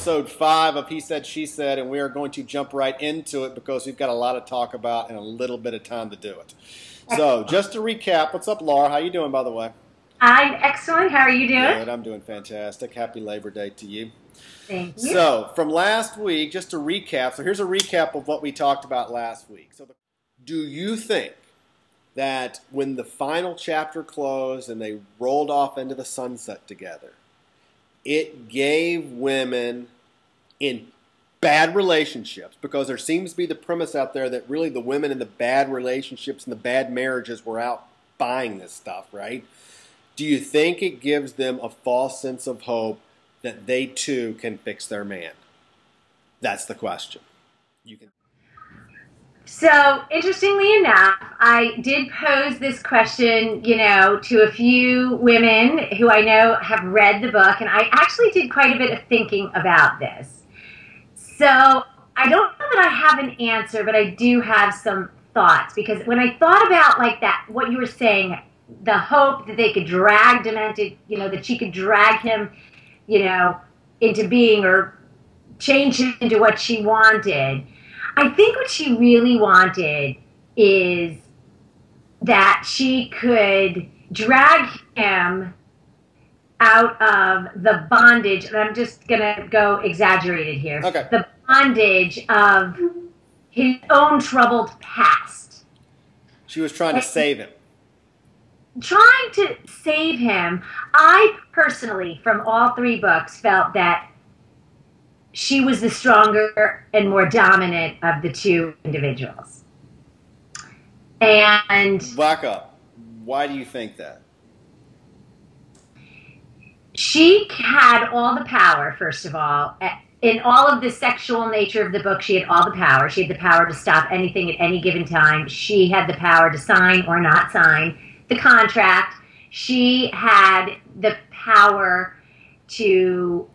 episode 5 of He Said, She Said, and we are going to jump right into it because we've got a lot to talk about and a little bit of time to do it. So, just to recap, what's up, Laura? How you doing, by the way? I'm excellent. How are you doing? Good. I'm doing fantastic. Happy Labor Day to you. Thank you. So, from last week, just to recap, so here's a recap of what we talked about last week. So, do you think that when the final chapter closed and they rolled off into the sunset together, it gave women in bad relationships, because there seems to be the premise out there that really the women in the bad relationships and the bad marriages were out buying this stuff, right? Do you think it gives them a false sense of hope that they too can fix their man? That's the question. You can. So, interestingly enough, I did pose this question, to a few women who I know have read the book, and I actually did quite a bit of thinking about this. So, I don't know that I have an answer, but I do have some thoughts, because when I thought about like that, what you were saying, the hope that they could drag Demented, that she could drag him, into being or change him into what she wanted. I think what she really wanted is that she could drag him out of the bondage, and I'm just going to go exaggerated here. Okay. The bondage of his own troubled past. She was trying to save him. Trying to save him. I personally, from all 3 books, felt that she was the stronger and more dominant of the 2 individuals. And back up. Why do you think that? She had all the power, first of all. In all of the sexual nature of the book, she had all the power. She had the power to stop anything at any given time. She had the power to sign or not sign the contract. She had the power to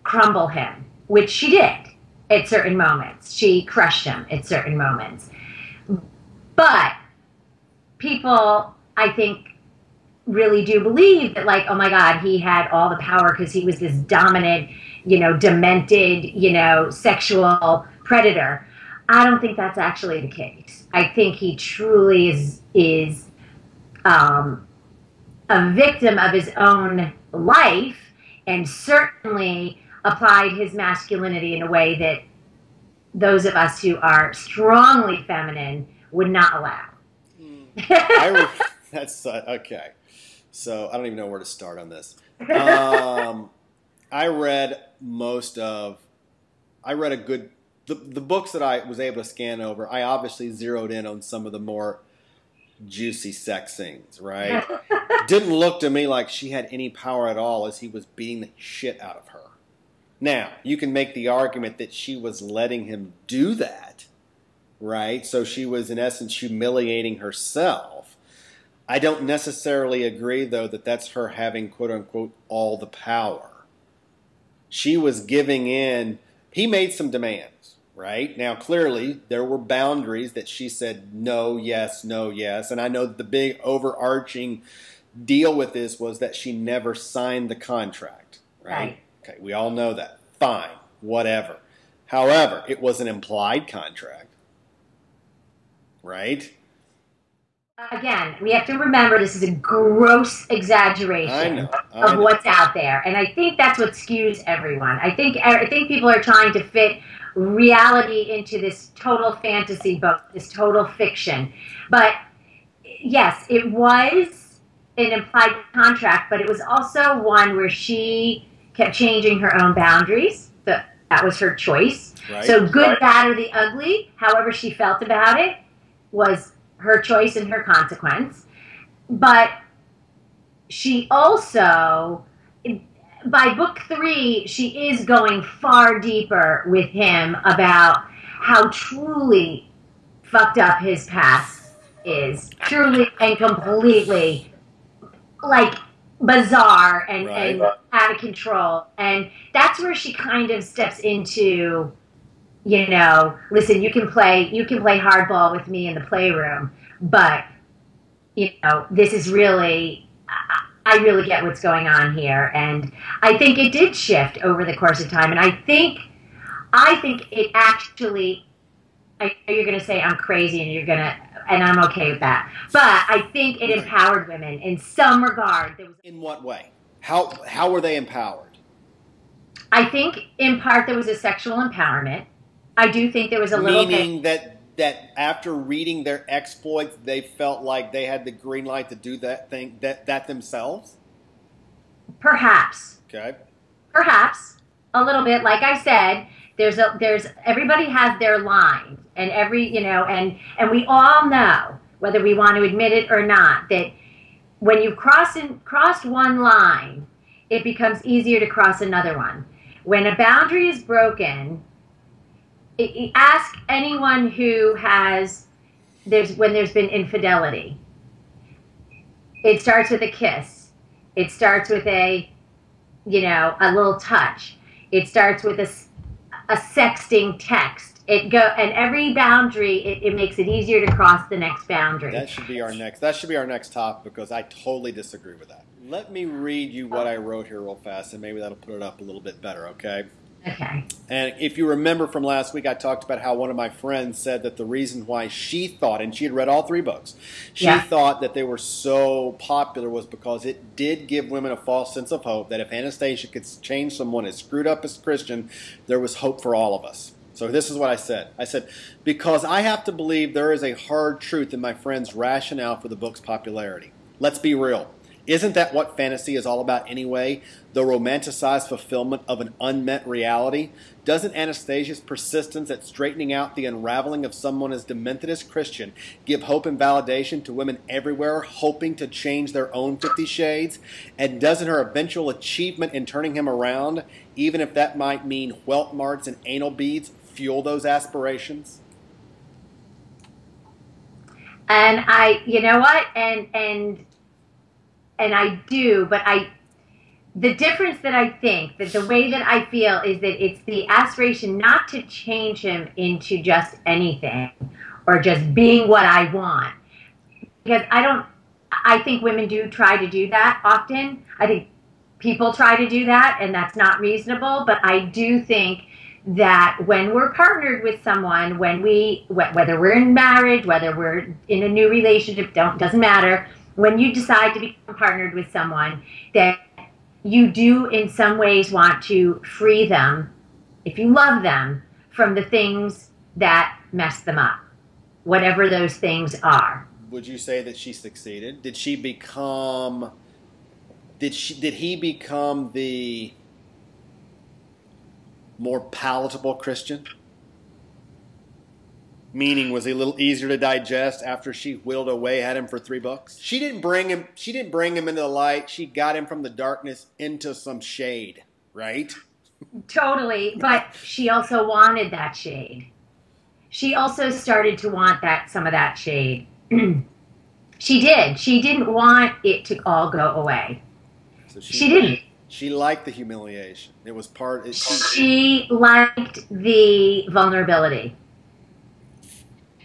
crumble him, which she did at certain moments. She crushed him at certain moments. But people, I think, really do believe that, like, oh my God, he had all the power because he was this dominant, demented, sexual predator. I don't think that's actually the case. I think he truly is a victim of his own life, and certainly applied his masculinity in a way that those of us who are strongly feminine would not allow. That's okay. So I don't even know where to start on this. I read the books that I was able to scan over. I obviously zeroed in on some of the more juicy sex scenes, right? Didn't look to me like she had any power at all as he was beating the shit out of her. Now, you can make the argument that she was letting him do that, right? So she was, in essence, humiliating herself. I don't necessarily agree, though, that that's her having, quote-unquote, all the power. She was giving in. He made some demands, right? Now, clearly, there were boundaries that she said no, yes, no, yes. And I know that the big overarching deal with this was that she never signed the contract, right? Okay, we all know that. Fine, whatever. However, it was an implied contract, right? Again, we have to remember this is a gross exaggeration of what's out there, and I think that's what skews everyone. I think people are trying to fit reality into this total fantasy book, this total fiction. But yes, it was an implied contract, but it was also one where she kept changing her own boundaries. That was her choice. Right. So good, bad, or the ugly, however she felt about it, was her choice and her consequence. But she also, by book 3, she is going far deeper with him about how truly fucked up his past is. Truly and completely, like, bizarre and out of control. And that's where she kind of steps into, listen, you can play hardball with me in the playroom, but this is really, I really get what's going on here. And I think it did shift over the course of time. And I think it actually, I know you're going to say I'm crazy and I'm okay with that. But I think it empowered women in some regard. In what way? How were they empowered? I think in part there was a sexual empowerment. I do think there was a little bit. Meaning that after reading their exploits, they felt like they had the green light to do that thing that themselves? Perhaps. Okay. Perhaps a little bit. Like I said, there's everybody has their line, and and we all know, whether we want to admit it or not, that when you've crossed one line, it becomes easier to cross another one. When a boundary is broken, ask anyone who when there's been infidelity. It starts with a kiss. It starts with a little touch. It starts with a sexting text. And every boundary, it makes it easier to cross the next boundary. That should be our next topic, because I totally disagree with that. Let me read you what I wrote here real fast, and maybe that'll put it up a little bit better, okay? Okay. And if you remember from last week, I talked about how one of my friends said that the reason why she thought, and she had read all 3 books, she thought that they were so popular was because it did give women a false sense of hope, that if Anastasia could change someone as screwed up as Christian, there was hope for all of us. So this is what I said. I said, because I have to believe there is a hard truth in my friend's rationale for the book's popularity. Let's be real. Isn't that what fantasy is all about anyway? The romanticized fulfillment of an unmet reality? Doesn't Anastasia's persistence at straightening out the unraveling of someone as demented as Christian give hope and validation to women everywhere hoping to change their own 50 shades? And doesn't her eventual achievement in turning him around, even if that might mean whelp marks and anal beads, fuel those aspirations? And you know what? And I do, but the difference that I think, that the way that I feel, is that it's the aspiration not to change him into just anything or just being what I want. Because I think women do try to do that often. I think people try to do that, and that's not reasonable. But I do think that when we're partnered with someone, whether we're in marriage, whether we're in a new relationship, doesn't matter. When you decide to become partnered with someone, that you do in some ways want to free them, if you love them, from the things that mess them up, whatever those things are. Would you say that she succeeded? Did he become the more palatable Christian? Meaning, was he a little easier to digest after she whittled away at him for 3 books? She didn't bring him into the light. She got him from the darkness into some shade, right? Totally, but she also wanted that shade. She also started to want some of that shade. She did. She didn't want it to all go away. So she didn't. She liked the humiliation. It was part. She liked the vulnerability.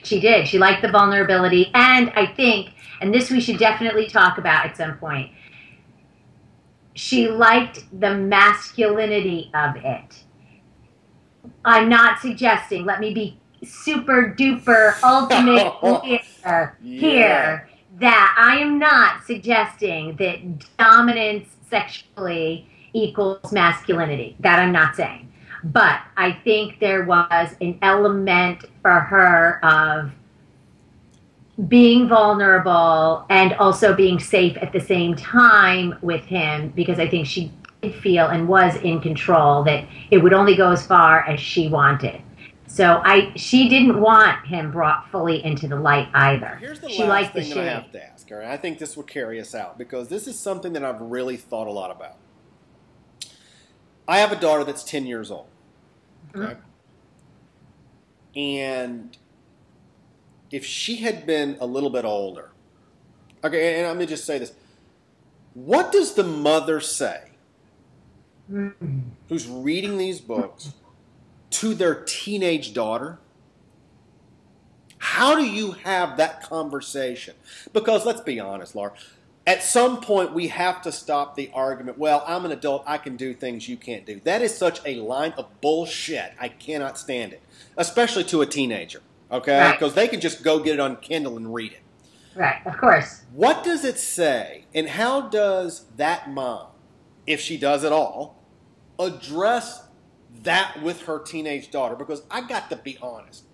She did. She liked the vulnerability. And I think, and this we should definitely talk about at some point, she liked the masculinity of it. I'm not suggesting, let me be super duper ultimate here, that I am not suggesting that dominance sexually equals masculinity. That I'm not saying. But I think there was an element for her of being vulnerable and also being safe at the same time with him, because I think she did feel and was in control, that it would only go as far as she wanted. So she didn't want him brought fully into the light either. Here's the last thing that I have to ask her, and I think this will carry us out, because this is something that I've really thought a lot about. I have a daughter that's 10 years old. Okay? Mm-hmm. And if she had been a little bit older, okay, and let me just say this. What does the mother say who's reading these books to their teenage daughter? How do you have that conversation? Because let's be honest, Laura, At some point, we have to stop the argument, well, I'm an adult, I can do things you can't do. That is such a line of bullshit. I cannot stand it, especially to a teenager, okay? Because they can just go get it on Kindle and read it. Right, of course. What does it say, and how does that mom, if she does at all, address that with her teenage daughter? Because I got to be honest.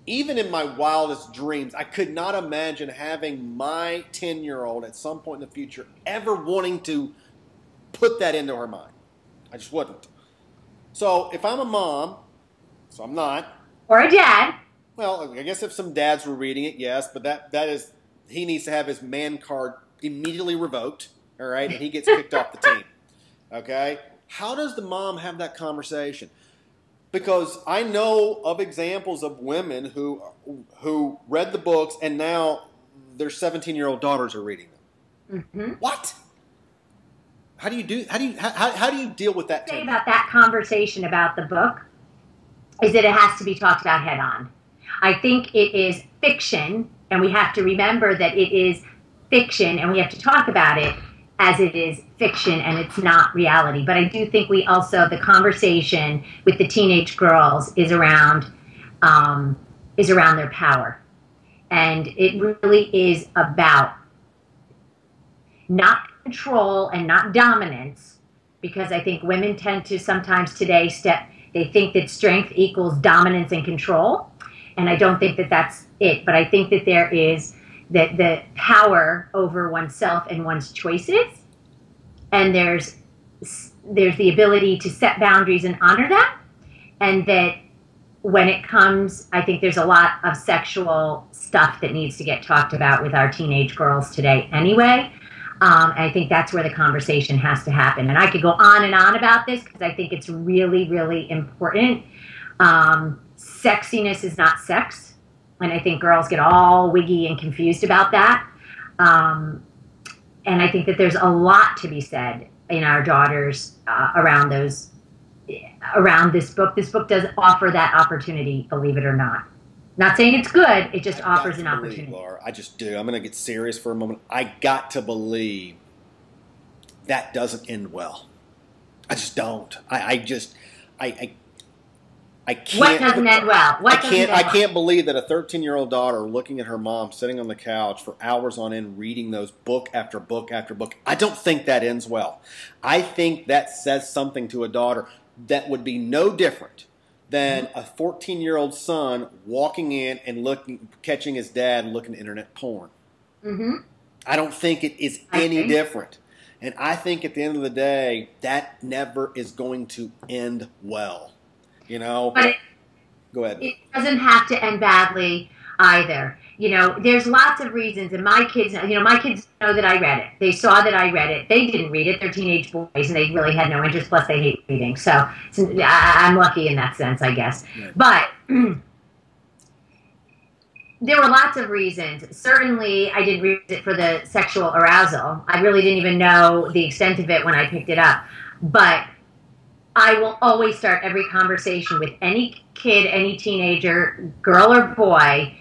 Even in my wildest dreams, I could not imagine having my 10-year-old at some point in the future ever wanting to put that into her mind. I just wouldn't. So if I'm a mom, so I'm not. Or a dad. Well, I guess if some dads were reading it, yes, but that is, he needs to have his man card immediately revoked, all right, and he gets kicked off the team, okay? How does the mom have that conversation? Because I know of examples of women who read the books and now their 17-year-old daughters are reading them. Mm-hmm. What? How do you deal with that? Say about that conversation about the book is that it has to be talked about head on. I think it is fiction, and we have to remember that it is fiction, and we have to talk about it as it is fiction and it's not reality. But I do think the conversation with the teenage girls is around their power. And it really is about not control and not dominance, because I think women tend to sometimes today they think that strength equals dominance and control. And I don't think that that's it. But I think that there is the power over oneself and one's choices, and there's the ability to set boundaries and honor them, and that when it comes, I think there's a lot of sexual stuff that needs to get talked about with our teenage girls today anyway. I think that's where the conversation has to happen. And I could go on and on about this because I think it's really, really important. Sexiness is not sex. And I think girls get all wiggy and confused about that. And I think that there's a lot to be said in our daughters around this book. This book does offer that opportunity, believe it or not. Not saying it's good, it just offers an opportunity. Laura, I just do. I'm going to get serious for a moment. I got to believe that doesn't end well. I just don't. I can't. What doesn't end well? I can't believe that a 13-year-old daughter looking at her mom sitting on the couch for hours on end reading those book after book after book. I don't think that ends well. I think that says something to a daughter that would be no different than a 14-year-old son walking in and catching his dad looking at internet porn. Mm-hmm. I don't think it is any different. And I think at the end of the day, that never is going to end well. You know, but go ahead. It doesn't have to end badly either. You know, there's lots of reasons, and my kids know that I read it. They saw that I read it. They didn't read it. They're teenage boys, and they really had no interest. Plus, they hate reading. So I'm lucky in that sense, I guess. Yeah. But there were lots of reasons. Certainly, I didn't read it for the sexual arousal. I really didn't even know the extent of it when I picked it up. But I will always start every conversation with any kid, any teenager, girl or boy,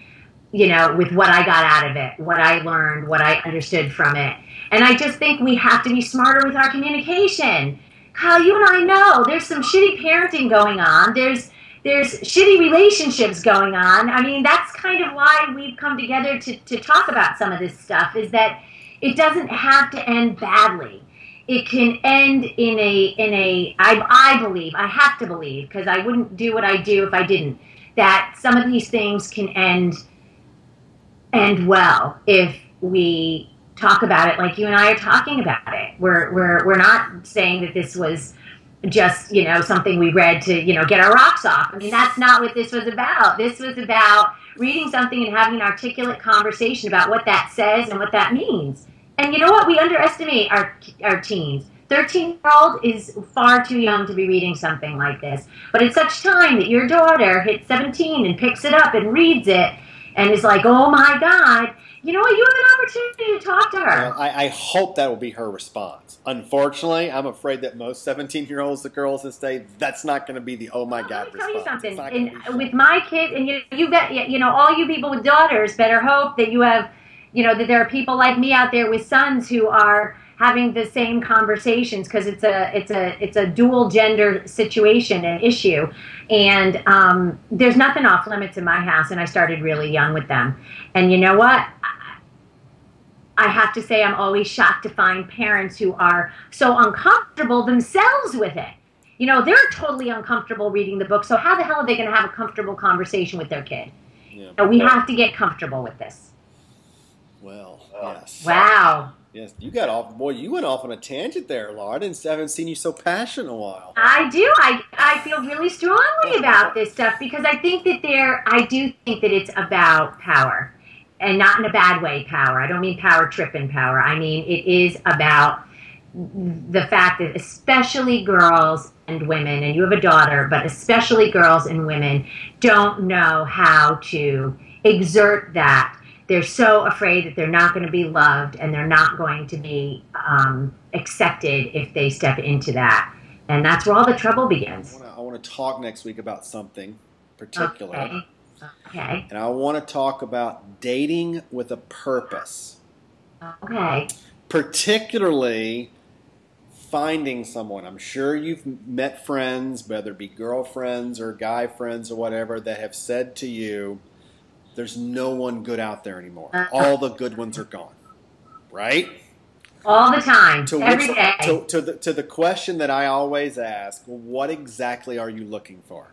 you know, with what I got out of it, what I learned, what I understood from it. And I just think we have to be smarter with our communication. Kyle, you and I know there's some shitty parenting going on. There's shitty relationships going on. I mean, that's kind of why we've come together to talk about some of this stuff, is that it doesn't have to end badly. It can end I have to believe, because I wouldn't do what I do if I didn't, that some of these things can end well if we talk about it like you and I are talking about it. We're not saying that this was just, you know, something we read to, you know, get our rocks off. I mean, that's not what this was about. This was about reading something and having an articulate conversation about what that says and what that means. And you know what? We underestimate our teens. 13-year-old is far too young to be reading something like this. But at such time that your daughter hits 17 and picks it up and reads it and is like, oh my God, you know what? You have an opportunity to talk to her. Well, I hope that will be her response. Unfortunately, I'm afraid that most 17-year-olds, the girls this day, that's not going to be the oh my God response. Let me tell you something. With my kid, and you bet, you know, all you people with daughters better hope that you have, that there are people like me out there with sons who are having the same conversations, because it's a dual gender situation and issue, and there's nothing off limits in my house, and I started really young with them. And you know what? I have to say, I'm always shocked to find parents who are so uncomfortable themselves with it. They're totally uncomfortable reading the book, so how the hell are they going to have a comfortable conversation with their kid? Yeah. We have to get comfortable with this. Well, yes. Wow. Yes, you got off. Boy, you went off on a tangent there, Laura. I haven't seen you so passionate in a while. I do. I feel really strongly about this stuff, because I do think that it's about power. And not in a bad way, power. I don't mean power tripping power. I mean, it is about the fact that especially girls and women, and you have a daughter, but especially girls and women don't know how to exert that. They're so afraid that they're not going to be loved, and they're not going to be accepted if they step into that. And that's where all the trouble begins. I want to talk next week about something particular. Okay. And I want to talk about dating with a purpose. Okay. Particularly finding someone. I'm sure you've met friends, whether it be girlfriends or guy friends or whatever, that have said to you, there's no one good out there anymore. All the good ones are gone. Right? All the time. Every day. To the question that I always ask, what exactly are you looking for?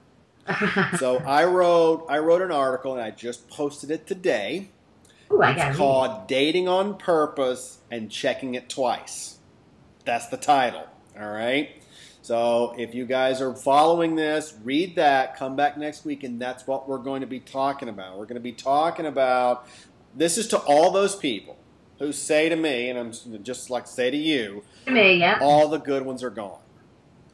So I wrote an article, and I just posted it today. Ooh, it's called Dating on Purpose and Checking It Twice. That's the title. All right. So if you guys are following this, read that, come back next week, and that's what we're going to be talking about. We're going to be talking about, this is to all those people who say to me, and I'm just like say to you, all the good ones are gone.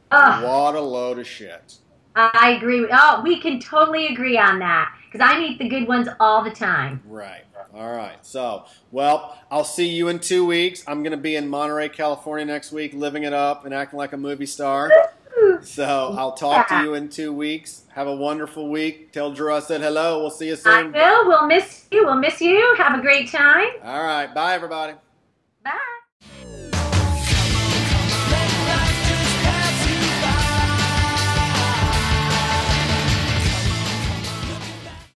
What a load of shit. I agree. We can totally agree on that, because I meet the good ones all the time. Right. All right. So, well, I'll see you in 2 weeks. I'm going to be in Monterey, California next week, living it up and acting like a movie star. So I'll talk to you in 2 weeks. Have a wonderful week. Tell Drew I said hello. We'll see you soon. I will. We'll miss you. We'll miss you. Have a great time. All right. Bye, everybody. Bye.